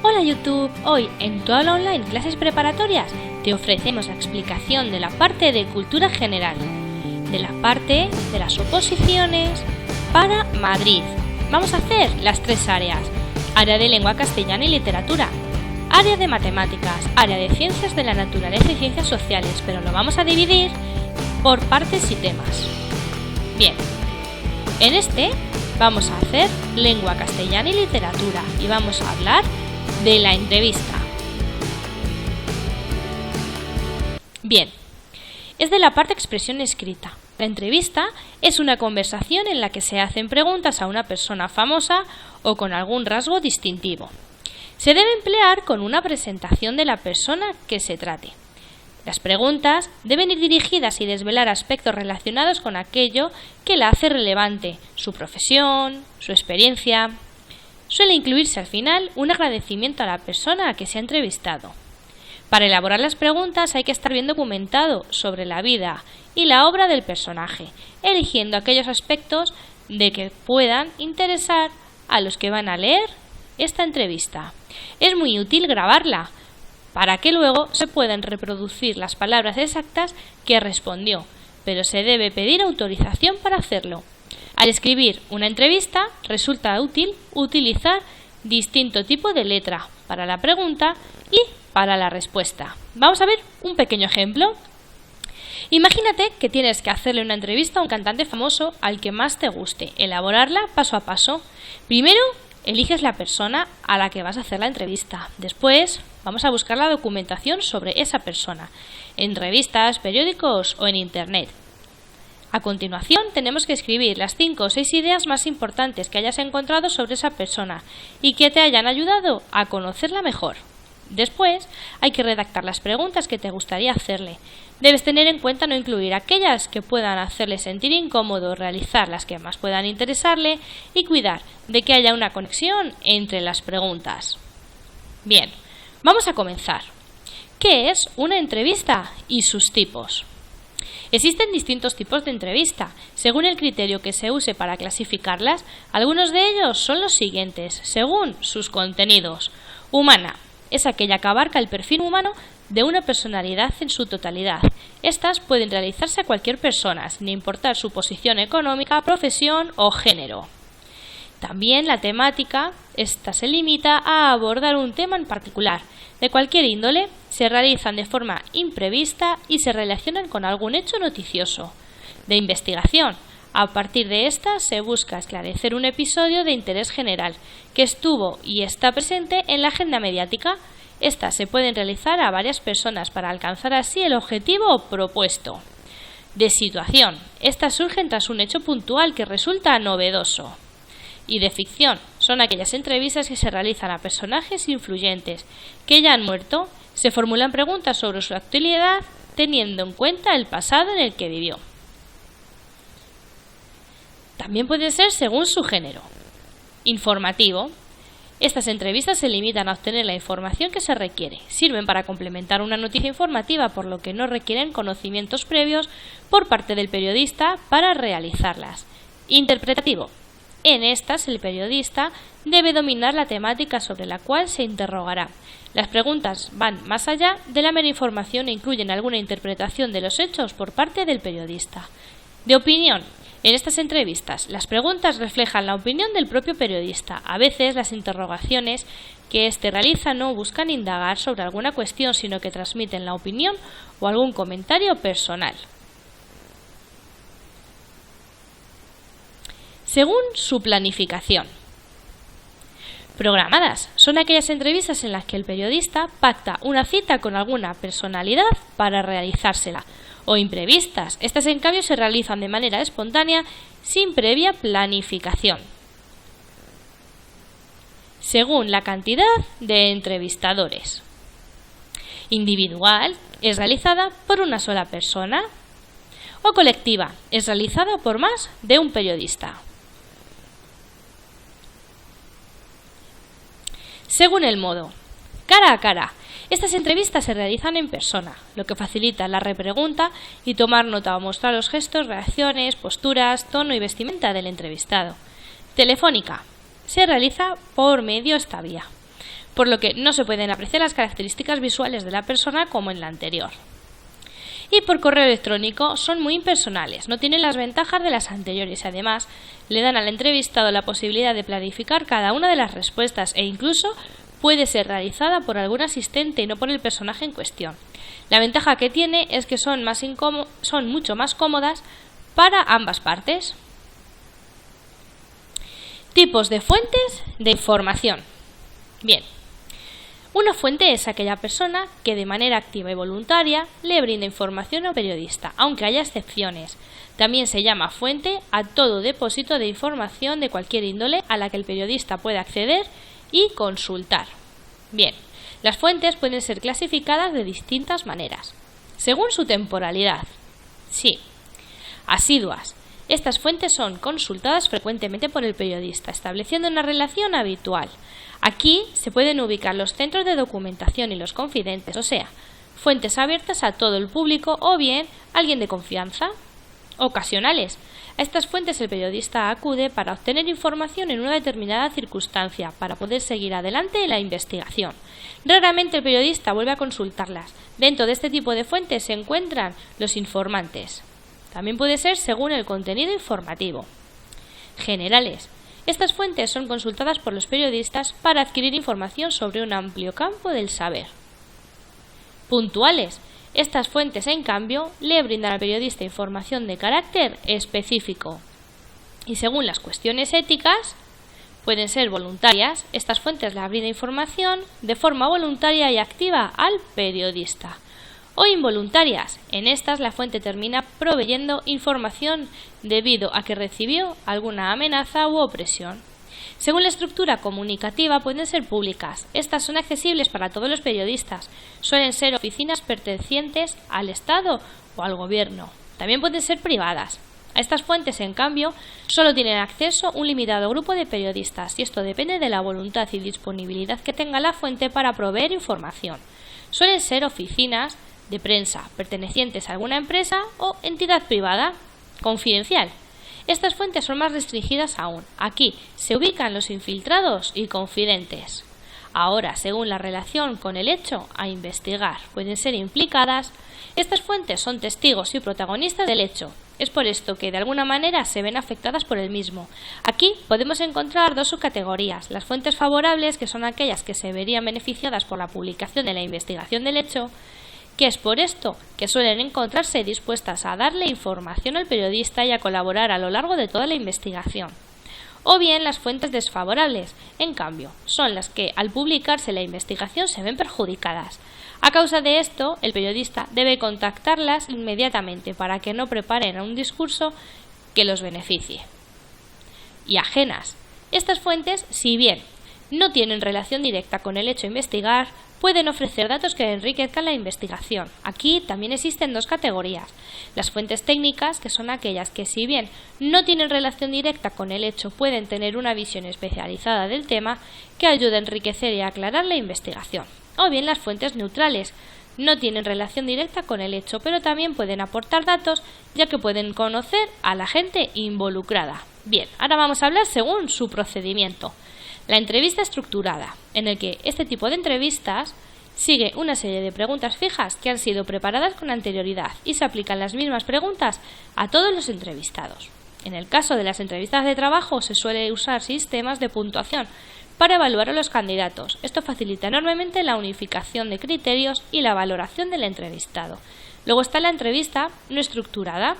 Hola YouTube, hoy en Tu Aula Online Clases Preparatorias te ofrecemos la explicación de la parte de cultura general, de la parte de las oposiciones para Madrid. Vamos a hacer las tres áreas: área de lengua castellana y literatura, área de matemáticas, área de ciencias de la naturaleza y ciencias sociales, pero lo vamos a dividir por partes y temas. Bien, en este vamos a hacer lengua castellana y literatura y vamos a hablar de la entrevista. Bien, es de la parte expresión escrita. La entrevista es una conversación en la que se hacen preguntas a una persona famosa o con algún rasgo distintivo. Se debe emplear con una presentación de la persona que se trate. Las preguntas deben ir dirigidas y desvelar aspectos relacionados con aquello que la hace relevante, su profesión, su experiencia. Suele incluirse al final un agradecimiento a la persona a que se ha entrevistado. Para elaborar las preguntas hay que estar bien documentado sobre la vida y la obra del personaje, eligiendo aquellos aspectos de que puedan interesar a los que van a leer esta entrevista. Es muy útil grabarla, para que luego se puedan reproducir las palabras exactas que respondió, pero se debe pedir autorización para hacerlo. Al escribir una entrevista resulta útil utilizar distinto tipo de letra para la pregunta y para la respuesta. Vamos a ver un pequeño ejemplo. Imagínate que tienes que hacerle una entrevista a un cantante famoso al que más te guste. Elaborarla paso a paso. Primero, eliges la persona a la que vas a hacer la entrevista. Después, vamos a buscar la documentación sobre esa persona, en revistas, periódicos o en Internet. A continuación, tenemos que escribir las 5 o 6 ideas más importantes que hayas encontrado sobre esa persona y que te hayan ayudado a conocerla mejor. Después, hay que redactar las preguntas que te gustaría hacerle. Debes tener en cuenta no incluir aquellas que puedan hacerle sentir incómodo, realizar las que más puedan interesarle y cuidar de que haya una conexión entre las preguntas. Bien, vamos a comenzar. ¿Qué es una entrevista y sus tipos? Existen distintos tipos de entrevista. Según el criterio que se use para clasificarlas, algunos de ellos son los siguientes, según sus contenidos. Humana es aquella que abarca el perfil humano de una personalidad en su totalidad. Estas pueden realizarse a cualquier persona, sin importar su posición económica, profesión o género. También la temática, esta se limita a abordar un tema en particular. De cualquier índole, se realizan de forma imprevista y se relacionan con algún hecho noticioso. De investigación, a partir de esta se busca esclarecer un episodio de interés general que estuvo y está presente en la agenda mediática. Estas se pueden realizar a varias personas para alcanzar así el objetivo propuesto. De situación, estas surgen tras un hecho puntual que resulta novedoso. Y de ficción, son aquellas entrevistas que se realizan a personajes influyentes que ya han muerto. Se formulan preguntas sobre su actualidad teniendo en cuenta el pasado en el que vivió. También puede ser según su género. Informativo. Estas entrevistas se limitan a obtener la información que se requiere. Sirven para complementar una noticia informativa, por lo que no requieren conocimientos previos por parte del periodista para realizarlas. Interpretativo. En estas, el periodista debe dominar la temática sobre la cual se interrogará. Las preguntas van más allá de la mera información e incluyen alguna interpretación de los hechos por parte del periodista. De opinión. En estas entrevistas, las preguntas reflejan la opinión del propio periodista. A veces, las interrogaciones que éste realiza no buscan indagar sobre alguna cuestión, sino que transmiten la opinión o algún comentario personal. Según su planificación. Programadas son aquellas entrevistas en las que el periodista pacta una cita con alguna personalidad para realizársela. O imprevistas. Estas, en cambio, se realizan de manera espontánea sin previa planificación. Según la cantidad de entrevistadores. Individual es realizada por una sola persona. O colectiva es realizada por más de un periodista. Según el modo. Cara a cara. Estas entrevistas se realizan en persona, lo que facilita la repregunta y tomar nota o mostrar los gestos, reacciones, posturas, tono y vestimenta del entrevistado. Telefónica. Se realiza por medio esta vía. por lo que no se pueden apreciar las características visuales de la persona como en la anterior. Y por correo electrónico son muy impersonales, no tienen las ventajas de las anteriores y además le dan al entrevistado la posibilidad de planificar cada una de las respuestas e incluso puede ser realizada por algún asistente y no por el personaje en cuestión. La ventaja que tiene es que son mucho más cómodas para ambas partes. Tipos de fuentes de información. Bien. Una fuente es aquella persona que de manera activa y voluntaria le brinda información a un periodista, aunque haya excepciones. También se llama fuente a todo depósito de información de cualquier índole a la que el periodista puede acceder y consultar. Bien, las fuentes pueden ser clasificadas de distintas maneras, según su temporalidad. Sí, asiduas. Estas fuentes son consultadas frecuentemente por el periodista, estableciendo una relación habitual. Aquí se pueden ubicar los centros de documentación y los confidentes, o sea, fuentes abiertas a todo el público o bien alguien de confianza. Ocasionales. A estas fuentes el periodista acude para obtener información en una determinada circunstancia, para poder seguir adelante la investigación. Raramente el periodista vuelve a consultarlas. Dentro de este tipo de fuentes se encuentran los informantes. También puede ser según el contenido informativo. Generales. Estas fuentes son consultadas por los periodistas para adquirir información sobre un amplio campo del saber. Puntuales. Estas fuentes, en cambio, le brindan al periodista información de carácter específico. Y según las cuestiones éticas, pueden ser voluntarias. Estas fuentes le brindan información de forma voluntaria y activa al periodista. O involuntarias. En estas la fuente termina proveyendo información debido a que recibió alguna amenaza u opresión. Según la estructura comunicativa pueden ser públicas. Estas son accesibles para todos los periodistas. Suelen ser oficinas pertenecientes al Estado o al Gobierno. También pueden ser privadas. A estas fuentes, en cambio, solo tienen acceso un limitado grupo de periodistas y esto depende de la voluntad y disponibilidad que tenga la fuente para proveer información. Suelen ser oficinas de prensa pertenecientes a alguna empresa o entidad privada confidencial. Estas fuentes son más restringidas aún. Aquí se ubican los infiltrados y confidentes. Ahora, según la relación con el hecho a investigar, pueden ser implicadas. Estas fuentes son testigos y protagonistas del hecho. Es por esto que de alguna manera se ven afectadas por el mismo. Aquí podemos encontrar dos subcategorías. Las fuentes favorables, que son aquellas que se verían beneficiadas por la publicación de la investigación del hecho, que es por esto que suelen encontrarse dispuestas a darle información al periodista y a colaborar a lo largo de toda la investigación. O bien las fuentes desfavorables, en cambio, son las que al publicarse la investigación se ven perjudicadas. A causa de esto, el periodista debe contactarlas inmediatamente para que no preparen un discurso que los beneficie. Y ajenas. Estas fuentes, si bien no tienen relación directa con el hecho a investigar, pueden ofrecer datos que enriquezcan la investigación. Aquí también existen dos categorías. Las fuentes técnicas, que son aquellas que si bien no tienen relación directa con el hecho, pueden tener una visión especializada del tema que ayuda a enriquecer y aclarar la investigación. O bien las fuentes neutrales, no tienen relación directa con el hecho, pero también pueden aportar datos ya que pueden conocer a la gente involucrada. Bien, ahora vamos a hablar según su procedimiento. La entrevista estructurada, en el que este tipo de entrevistas sigue una serie de preguntas fijas que han sido preparadas con anterioridad y se aplican las mismas preguntas a todos los entrevistados. En el caso de las entrevistas de trabajo se suele usar sistemas de puntuación para evaluar a los candidatos. Esto facilita enormemente la unificación de criterios y la valoración del entrevistado. Luego está la entrevista no estructurada,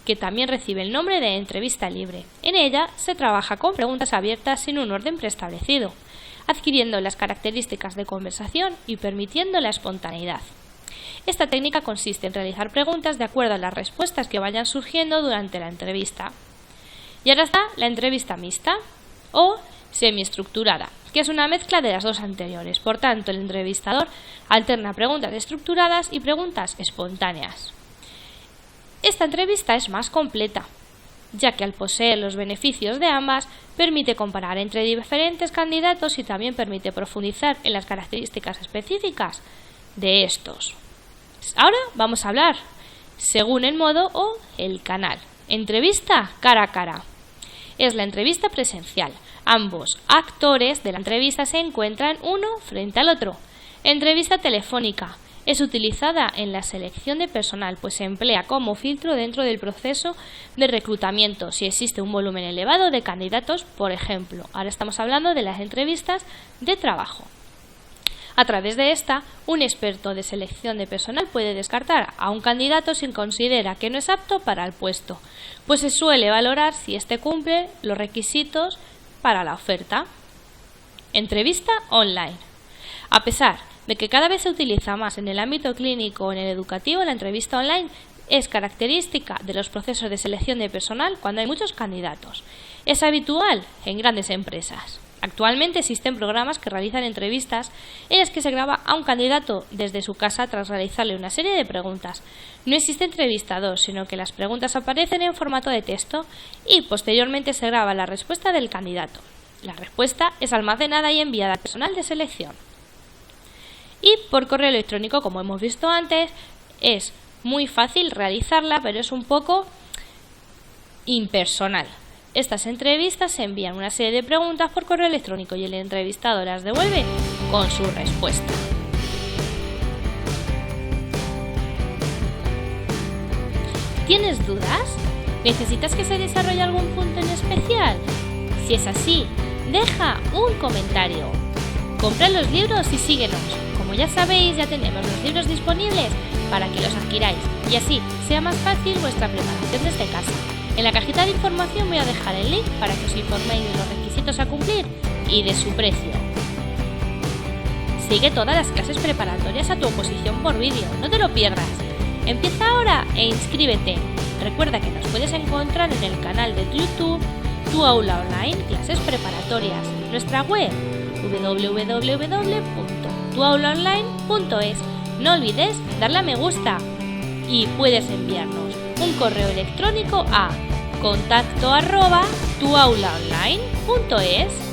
que también recibe el nombre de entrevista libre. En ella se trabaja con preguntas abiertas sin un orden preestablecido, adquiriendo las características de conversación y permitiendo la espontaneidad. Esta técnica consiste en realizar preguntas de acuerdo a las respuestas que vayan surgiendo durante la entrevista. Y ahora está la entrevista mixta o semiestructurada, que es una mezcla de las dos anteriores. Por tanto, el entrevistador alterna preguntas estructuradas y preguntas espontáneas. Esta entrevista es más completa, ya que al poseer los beneficios de ambas, permite comparar entre diferentes candidatos y también permite profundizar en las características específicas de estos. Ahora vamos a hablar según el modo o el canal. Entrevista cara a cara. es la entrevista presencial. Ambos actores de la entrevista se encuentran uno frente al otro. Entrevista telefónica. Es utilizada en la selección de personal, pues se emplea como filtro dentro del proceso de reclutamiento si existe un volumen elevado de candidatos, por ejemplo. Ahora estamos hablando de las entrevistas de trabajo. A través de esta, un experto de selección de personal puede descartar a un candidato si considera que no es apto para el puesto, pues se suele valorar si éste cumple los requisitos para la oferta. Entrevista online. A pesar de que cada vez se utiliza más en el ámbito clínico o en el educativo, la entrevista online es característica de los procesos de selección de personal cuando hay muchos candidatos. Es habitual en grandes empresas. Actualmente existen programas que realizan entrevistas en las que se graba a un candidato desde su casa tras realizarle una serie de preguntas. No existe entrevistador, sino que las preguntas aparecen en formato de texto y posteriormente se graba la respuesta del candidato. La respuesta es almacenada y enviada al personal de selección. Y por correo electrónico, como hemos visto antes, es muy fácil realizarla, pero es un poco impersonal. Estas entrevistas se envían una serie de preguntas por correo electrónico y el entrevistado las devuelve con su respuesta. ¿Tienes dudas? ¿Necesitas que se desarrolle algún punto en especial? Si es así, deja un comentario. Compra los libros y síguenos. Como ya sabéis, ya tenemos los libros disponibles para que los adquiráis y así sea más fácil vuestra preparación desde casa. En la cajita de información voy a dejar el link para que os informéis de los requisitos a cumplir y de su precio. Sigue todas las clases preparatorias a tu oposición por vídeo, no te lo pierdas. Empieza ahora e inscríbete. Recuerda que nos puedes encontrar en el canal de YouTube Tu Aula Online Clases Preparatorias, nuestra web www.tuaulaonline.es. No olvides darle a me gusta y puedes enviarnos un correo electrónico a contacto@tuaulaonline.es.